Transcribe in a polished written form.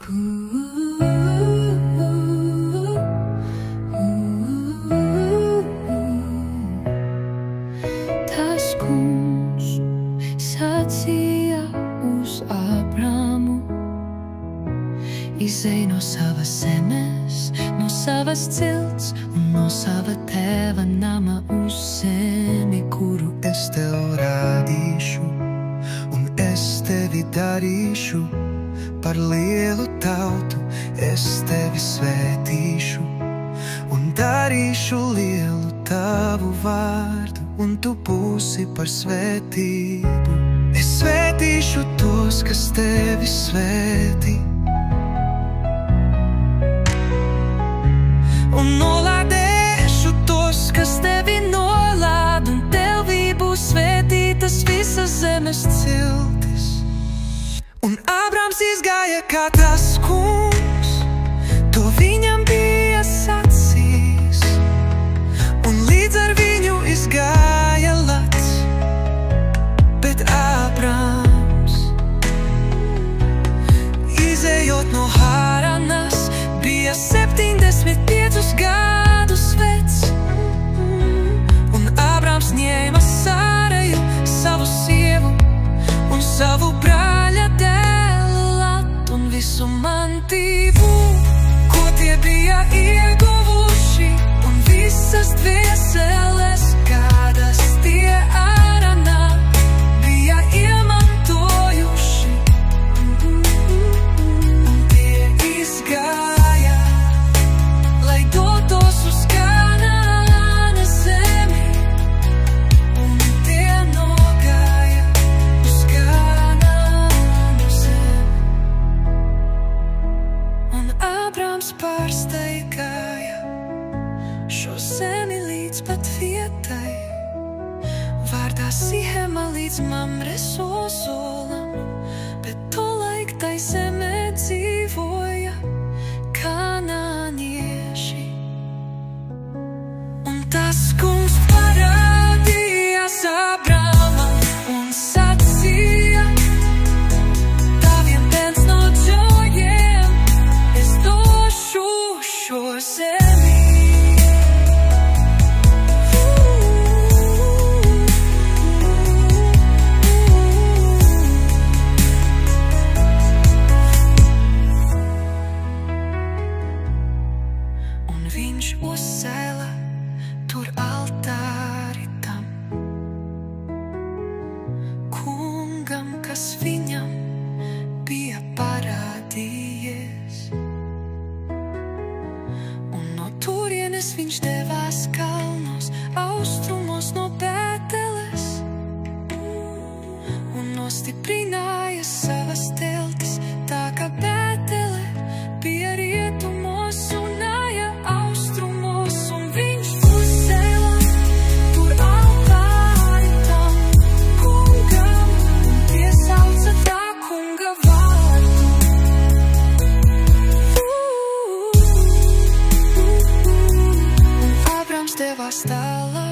Tas kungs sacīja uz Abramu: izej no savas zemes, no savas cilts un no sava tēva nama uz zemi, kuru es tev rādīšu, un es tevi darīšu par lielu tautu. Es tevi svētīšu un darīšu lielu tavu vārdu, un tu būsi par svētību. Es svētīšu tos, kas tevi svētī, un nolādēšu tos, kas tevi nolād, un tevī būs svētītas visas zemes ciltis. Un Ābrams izgāja kā tas kungs, to viņam bija sacījis, un līdz ar viņu izgāja Lots. Bet Ābrams, izejot no Hāranas, bija 75 gadus vecs, un Ābrams ņēma Sāreju, savu sievu, un savu brāļa dēlu Lotu, un visu mantību, ko tie bija ieguvuši, un visas dvieseles, kādas tie Hāranā bija iemantojuši. Tie izgāja, lai dotos uz Kanānas zemi, un tie nogāja uz Kanānas zemi. Un Ābrams pārsteigāja šo zemi līdz pat vietai, vārdā Sihema līdz Mamres ozolam, bet tolaik tai zemē dzīvoja kanānieši. Un tas kungs parādījās Ābramam un sacīja: taviem bērns no džojiem es došu šo zemi. Un viņš uzcēla tur altāri tam kungam, kas viņam bija parādījies. Un no turienes viņš devās kalnos, austrumos no Bēteles, un nostiprināja savas teltis, tā kā Bētele bija rietumos un Aja austrumos, un viņš uzcēla tur altāri tam kungam, un piesauca tā kunga vārdu. Un Ābrams devās tālāk